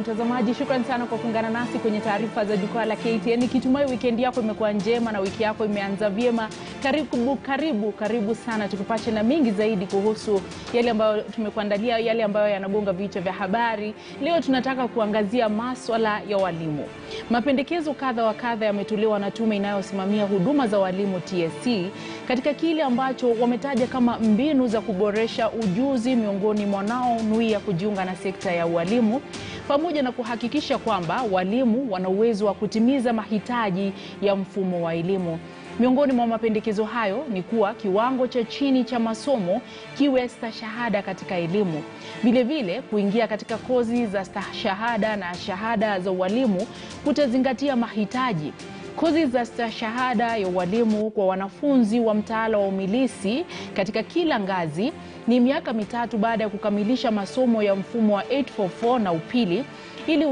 mtazamaji, shukrani sana kwa kuungana nasi kwenye taarifa za Jukwaa la KTN. Nikitumai weekend yako imekuwa njema na wiki yako imeanza vyema. Karibu sana tukupashe na mingi zaidi kuhusu yale ambayo tumekuandalia, yale ambayo yanagonga vichwa vya habari. Leo tunataka kuangazia masuala ya walimu. Mapendekezo kadha wa kadha yametolewa na tume inayosimamia huduma za walimu TSC katika kile ambacho wametaja kama mbinu za kuboresha ujuzi miongoni mwa wanaonuia kujiunga na sekta ya walimu, pamoja na kuhakikisha kwamba walimu wana uwezo wa kutimiza mahitaji ya mfumo wa elimu. Miongoni mwa mapendekezo hayo ni kuwa kiwango cha chini cha masomo kiwe stashahada katika elimu. Vile vile kuingia katika kozi za stashahada na shahada za walimu kutazingatia mahitaji. Kozi za stashahada ya walimu kwa wanafunzi wa mtaala wa umilisi katika kila ngazi ni miaka 3 baada ya kukamilisha masomo ya mfumo wa 844 na upili, ili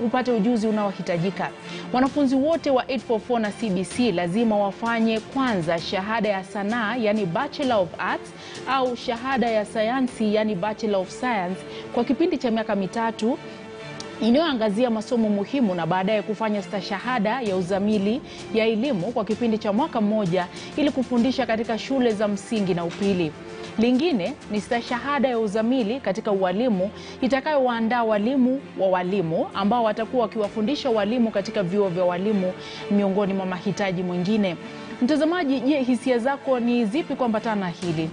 upate ujuzi unaohitajika. Wanafunzi wote wa 844 na CBC lazima wafanye kwanza shahada ya sanaa, yani Bachelor of Arts, au shahada ya sayansi, yani Bachelor of Science, kwa kipindi cha miaka 3 inayoangazia masomo muhimu, na baadaye kufanya stashahada ya uzamili ya elimu kwa kipindi cha mwaka 1 ili kufundisha katika shule za msingi na upili. Lingine ni stashahada ya uzamili katika ualimu itakayowaandaa walimu wa walimu ambao watakuwa wakiwafundisha walimu katika vyuo vya walimu, miongoni mwa mahitaji mwingine. Mtazamaji, je, hisia zako ni zipi kuambatana na hili?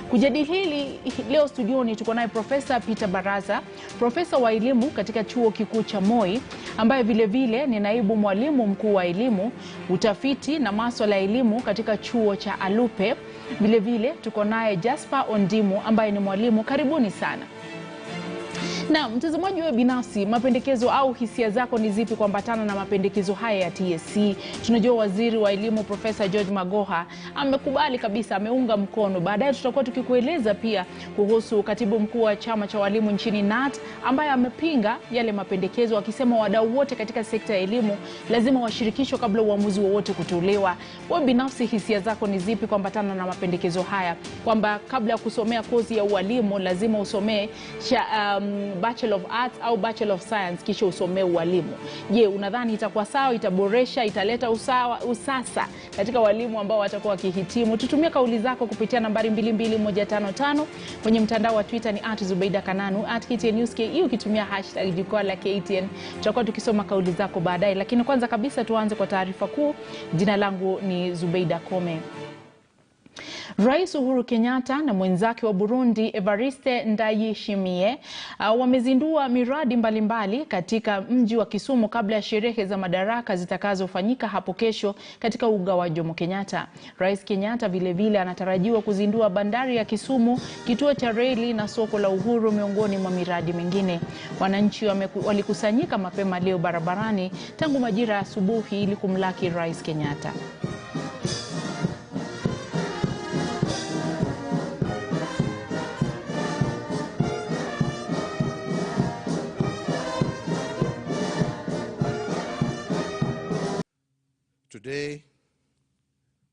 Kujadili hili leo studioni tuko naye Profesa Peter Baraza, profesa wa elimu katika chuo kikuu cha Moi, ambaye vile vile ni naibu mwalimu mkuu wa elimu, utafiti na masuala ya elimu katika chuo cha Alupe. Vile vile tuko naye Jasper Ondimu ambaye ni mwalimu. Karibuni sana. Na mtazamaji, wewe binafsi, mapendekezo au hisia zako ni zipi kuambatana na mapendekezo haya ya TSC? Tunajua waziri wa elimu Profesa George Magoha amekubali kabisa, ameunga mkono. Baadaye tutakuwa tukikueleza pia kuhusu katibu mkuu wa chama cha walimu nchini NAT ambaye amepinga yale mapendekezo, akisema wadau wote katika sekta ya elimu lazima washirikishwe kabla uamuzi wowote kutolewa. Wewe binafsi, hisia zako ni zipi kuambatana na mapendekezo haya, kwamba kabla ya kusomea kozi ya ualimu lazima usomee Bachelor of Arts au Bachelor of Science kisha usomee ualimu? Je, unadhani itakuwa sawa, itaboresha, italeta usasa katika walimu ambao watakuwa wakihitimu? Tutumie kauli zako kupitia nambari 22155. Kwenye mtandao wa Twitter ni @ZubaidaKananu, @KTNNewsKE, ukitumia hashtag Jukwaa la KTN. Tutakuwa tukisoma kauli zako baadaye, lakini kwanza kabisa tuanze kwa taarifa kuu. Jina langu ni Zubeida Kome. Rais Uhuru Kenyatta na mwenzake wa Burundi Evariste Ndayishimiye wamezindua miradi mbalimbali katika mji wa Kisumu kabla ya sherehe za madaraka zitakazofanyika hapo kesho katika uga wa Jomo Kenyatta. Rais Kenyatta vile vile anatarajiwa kuzindua bandari ya Kisumu, kituo cha reli na soko la Uhuru, miongoni mwa miradi mingine. Wananchi walikusanyika mapema leo barabarani tangu majira ya asubuhi ili kumlaki Rais Kenyatta. Today,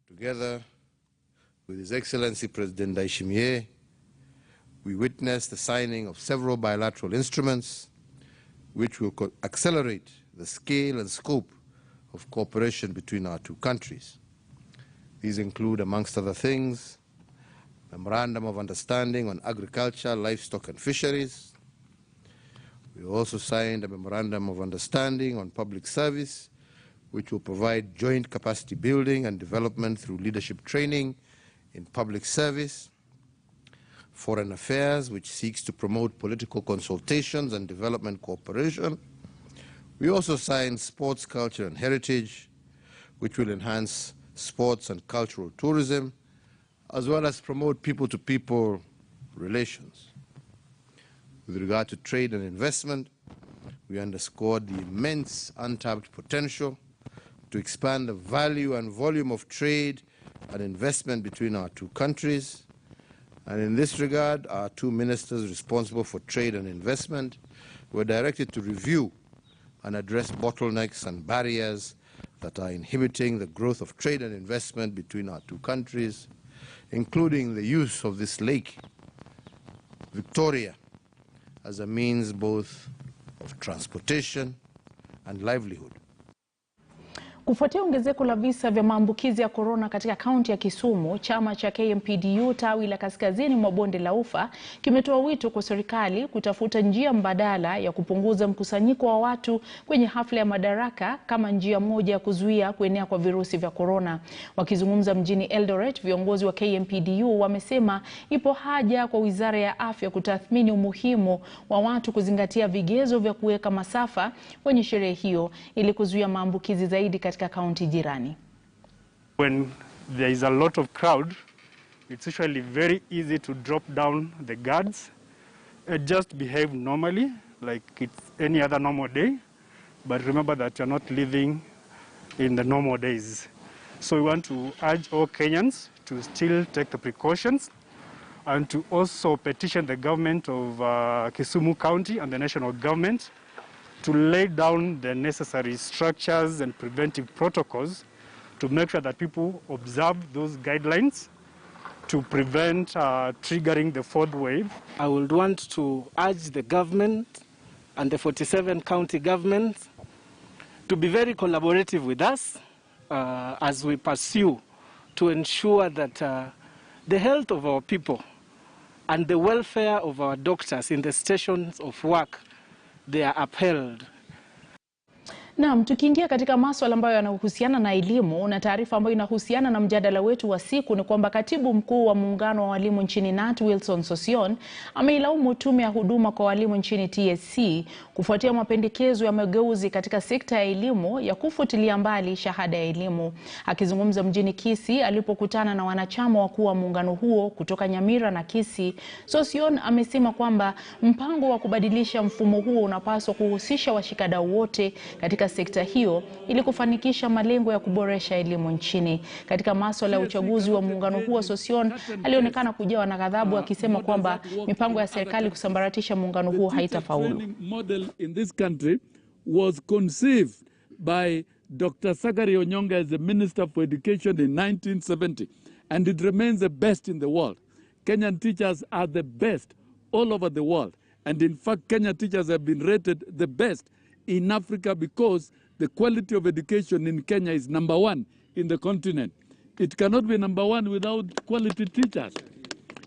together with His Excellency President Ndayishimiye, we witnessed the signing of several bilateral instruments which will accelerate the scale and scope of cooperation between our two countries. These include, amongst other things, Memorandum of Understanding on Agriculture, Livestock and Fisheries. We also signed a Memorandum of Understanding on Public Service, which will provide joint capacity building and development through leadership training in public service. Foreign Affairs, which seeks to promote political consultations and development cooperation. We also signed Sports, Culture and Heritage, which will enhance sports and cultural tourism, as well as promote people-to-people relations. With regard to trade and investment, we underscored the immense untapped potential to expand the value and volume of trade and investment between our two countries. And in this regard, our two ministers responsible for trade and investment were directed to review and address bottlenecks and barriers that are inhibiting the growth of trade and investment between our two countries, including the use of this lake, Victoria, as a means both of of transportation and livelihood. Kufuatia ongezeko la visa vya maambukizi ya corona katika kaunti ya Kisumu, chama cha KMPDU tawi la kaskazini mwa bonde la Ufa kimetoa wito kwa serikali kutafuta njia mbadala ya kupunguza mkusanyiko wa watu kwenye hafla ya madaraka kama njia moja ya kuzuia kuenea kwa virusi vya corona. Wakizungumza mjini Eldoret, viongozi wa KMPDU wamesema ipo haja kwa Wizara ya Afya kutathmini umuhimu wa watu kuzingatia vigezo vya kuweka masafa kwenye sherehe hiyo ili kuzuia maambukizi zaidi katika kaunti jirani. When there is a lot of crowd, it's usually very easy to drop down the guards and just behave normally like it's any other normal day. But remember that you're not living in the normal days. So we want to urge all Kenyans to still take the precautions and to also petition the government of Kisumu County and the national government to lay down the necessary structures and preventive protocols to make sure that people observe those guidelines to prevent triggering the fourth wave. I would want to urge the government and the 47 county governments to be very collaborative with us as we pursue to ensure that the health of our people and the welfare of our doctors in the stations of work, they are upheld. Naam, tukiingia katika masuala ambayo yanahusiana na elimu na taarifa ambayo inahusiana na mjadala wetu wa siku ni kwamba katibu mkuu wa muungano wa walimu nchini NAT Wilson Sosion ameilaumu tume ya huduma kwa walimu nchini TSC kufuatia mapendekezo ya mageuzi katika sekta ya elimu ya kufutilia mbali shahada ya elimu. Akizungumza mjini Kisii alipokutana na wanachama wakuu wa muungano huo kutoka Nyamira na Kisii, Sosion amesema kwamba mpango wa kubadilisha mfumo huo unapaswa kuhusisha washikadau wote katika sekta hiyo ili kufanikisha malengo ya kuboresha elimu nchini. Katika masuala ya uchaguzi wa muungano huo, Sosion alionekana kujawa na ghadhabu akisema kwamba mipango ya serikali kusambaratisha muungano huo haitafaulu. Model in this country was conceived by Dr. Sagari Onyonga as the Minister for Education in 1970, and it remains the best in the world. Kenyan teachers are the best all over the world, and in fact Kenyan teachers have been rated the best in Africa because the quality of education in Kenya is #1 in the continent. It cannot be #1 without quality teachers.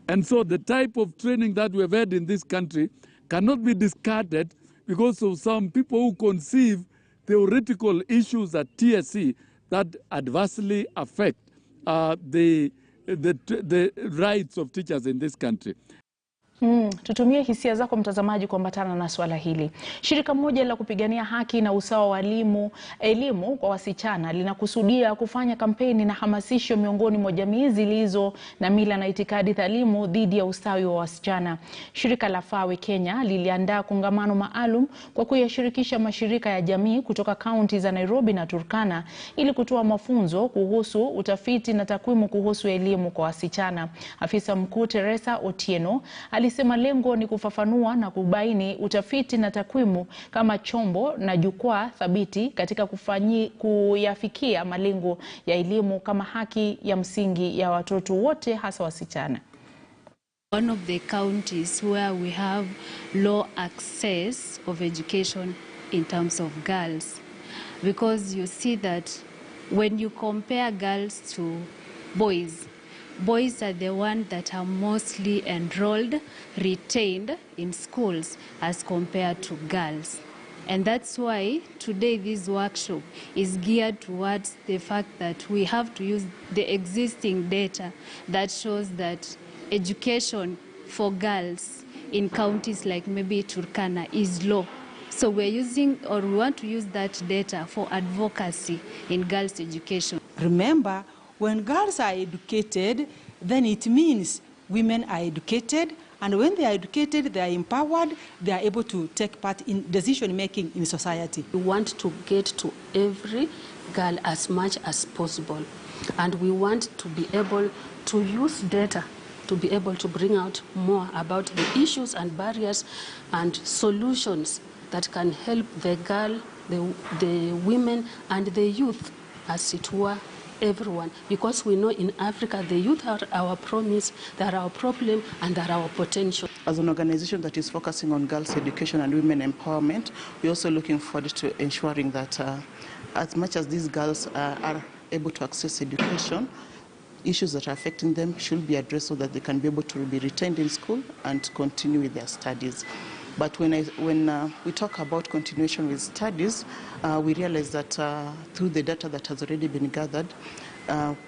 And so the type of training that we've had in this country cannot be discarded because of some people who conceive theoretical issues at TSC that adversely affect the rights of teachers in this country. Tutumie hisia zako mtazamaji kuambatana na swala hili. Shirika moja la kupigania haki na usawa wa elimu kwa wasichana linakusudia kufanya kampeni na hamasisho miongoni mwa jamii zilizo na mila na itikadi dhalimu dhidi ya ustawi wa wasichana. Shirika la Fawe Kenya liliandaa kongamano maalum kwa kuyashirikisha mashirika ya jamii kutoka kaunti za Nairobi na Turkana ili kutoa mafunzo kuhusu utafiti na takwimu kuhusu elimu kwa wasichana. Afisa mkuu Teresa Otieno alisema lengo ni kufafanua na kubaini utafiti na takwimu kama chombo na jukwaa thabiti katika kuyafikia malengo ya elimu kama haki ya msingi ya watoto wote hasa wasichana. One of the counties where we have low access of education in terms of girls, because you see that when you compare girls to boys, boys are the ones that are mostly enrolled, retained in schools as compared to girls. And that's why today this workshop is geared towards the fact that we have to use the existing data that shows that education for girls in counties like maybe Turkana is low. So we're using, or we want to use that data for advocacy in girls' education. Remember, when girls are educated, then it means women are educated, and when they are educated, they are empowered, they are able to take part in decision-making in society. We want to get to every girl as much as possible, and we want to be able to use data to be able to bring out more about the issues and barriers and solutions that can help the girl, the women, and the youth, as it were, everyone, because we know in Africa the youth are our promise, they are our problem, and they are our potential. As an organization that is focusing on girls' education and women empowerment, we're also looking forward to ensuring that as much as these girls are able to access education, issues that are affecting them should be addressed so that they can be able to be retained in school and continue with their studies. But when we talk about continuation with studies, we realize that through the data that has already been gathered,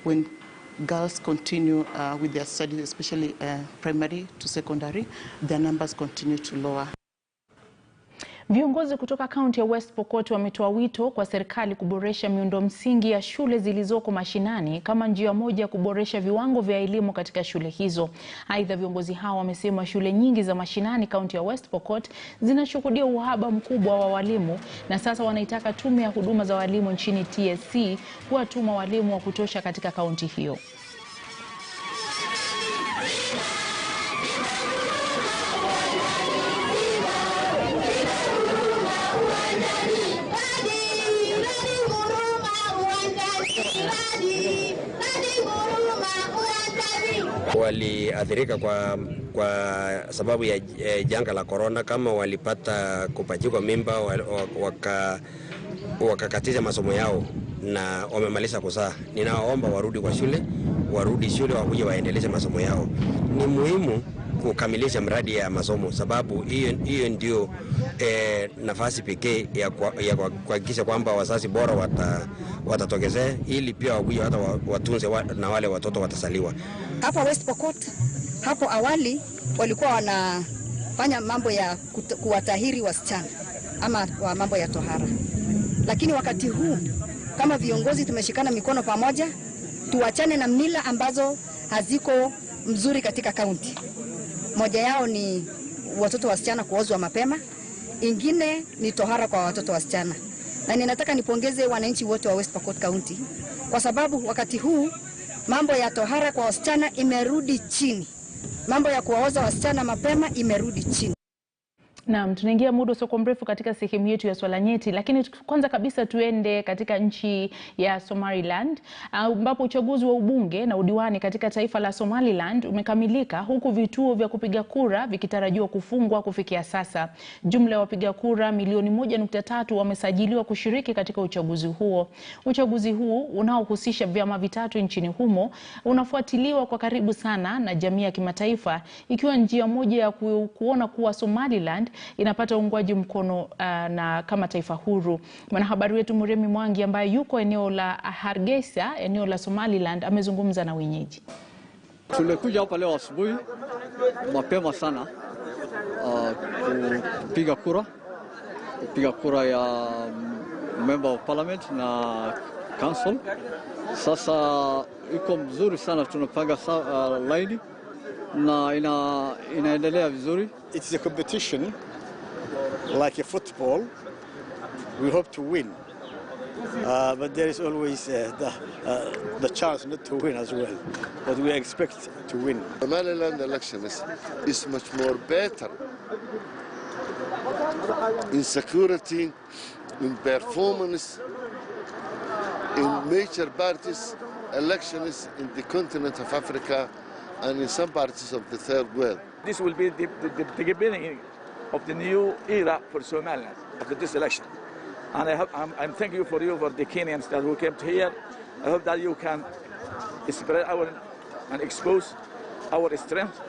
when girls continue with their studies, especially primary to secondary, their numbers continue to lower. Viongozi kutoka kaunti ya West Pokot wametoa wito kwa serikali kuboresha miundo msingi ya shule zilizoko mashinani kama njia moja ya kuboresha viwango vya elimu katika shule hizo. Aidha, viongozi hao wamesema shule nyingi za mashinani kaunti ya West Pokot zinashuhudia uhaba mkubwa wa walimu, na sasa wanaitaka tume ya huduma za walimu nchini TSC kuwatuma walimu wa kutosha katika kaunti hiyo. Waliathirika kwa sababu ya janga la corona, kama walipata kupachikwa mimba wakakatisha masomo yao na wamemaliza kuzaa. Ninawaomba warudi shule wakuje waendeleze masomo yao. Ni muhimu kukamilisha miradi ya masomo, sababu hiyo ndio nafasi pekee ya kuhakikisha kwamba wazazi bora watatokezea, ili pia wakuje hata watunze na wale watoto watasaliwa. Hapa West Pokot hapo awali walikuwa wanafanya mambo ya kuwatahiri wasichana ama mambo ya tohara, lakini wakati huu kama viongozi tumeshikana mikono pamoja, tuachane na mila ambazo haziko mzuri katika kaunti. Moja yao ni watoto wasichana kuozwa mapema, ingine ni tohara kwa watoto wasichana. Na ninataka nipongeze wananchi wote wa West Pokot County kwa sababu wakati huu mambo ya tohara kwa wasichana imerudi chini. Mambo ya kuwaoza wasichana mapema imerudi chini. Naam, tunaingia muda soko mrefu katika sehemu yetu ya swala nyeti, lakini kwanza kabisa tuende katika nchi ya Somaliland ambapo uchaguzi wa ubunge na udiwani katika taifa la Somaliland umekamilika, huku vituo vya kupiga kura vikitarajiwa kufungwa kufikia sasa. Jumla ya wapiga kura milioni 1.3 wamesajiliwa kushiriki katika uchaguzi huo. Uchaguzi huu unaohusisha vyama vitatu nchini humo unafuatiliwa kwa karibu sana na jamii ya kimataifa, ikiwa njia moja ya kuona kuwa Somaliland inapata uungwaji mkono na kama taifa huru. Mwanahabari wetu Muremi Mwangi ambaye yuko eneo la Hargeisa, eneo la Somaliland, amezungumza na wenyeji. Tumekuja hapa leo asubuhi mapema sana kupiga kura ya member of parliament na council. Sasa iko mzuri sana, tunapanga line na inaendelea vizuri. It's a competition like a football. We hope to win, but there is always the chance not to win as well. But we expect to win. The Somaliland election is much more better in security, in performance, in major parties elections in the continent of Africa and in some parts of the third world. This will be the beginning of the new era for Somaliland after this election. And I'm thanking you for the Kenyans that who came here. I hope that you can spread and expose our strength.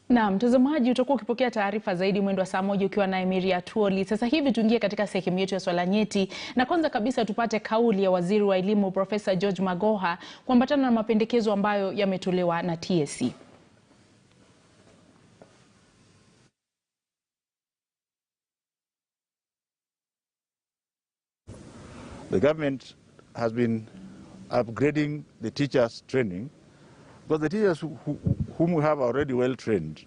Na mtazamaji, utakuwa ukipokea taarifa zaidi mwendo wa saa 1 ukiwa na Emiri Atuoli. Sasa hivi tuingie katika sehemu yetu ya swala nyeti, na kwanza kabisa tupate kauli ya waziri wa elimu Profesa George Magoha kuambatana na mapendekezo ambayo yametolewa na TSC. The government has been upgrading the teachers' training, but the teachers whom we have already well trained,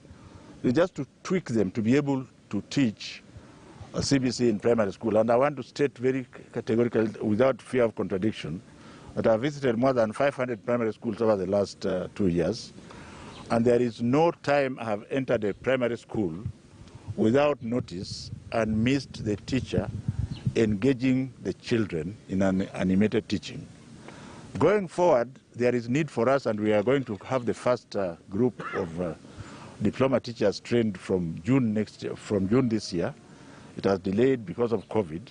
they just to tweak them to be able to teach a CBC in primary school. And I want to state very categorically, without fear of contradiction, that I visited more than 500 primary schools over the last 2 years, and there is no time I have entered a primary school without notice and missed the teacher engaging the children in an animated teaching. Going forward, there is need for us, and we are going to have the first group of diploma teachers trained from June this year. It was delayed because of COVID.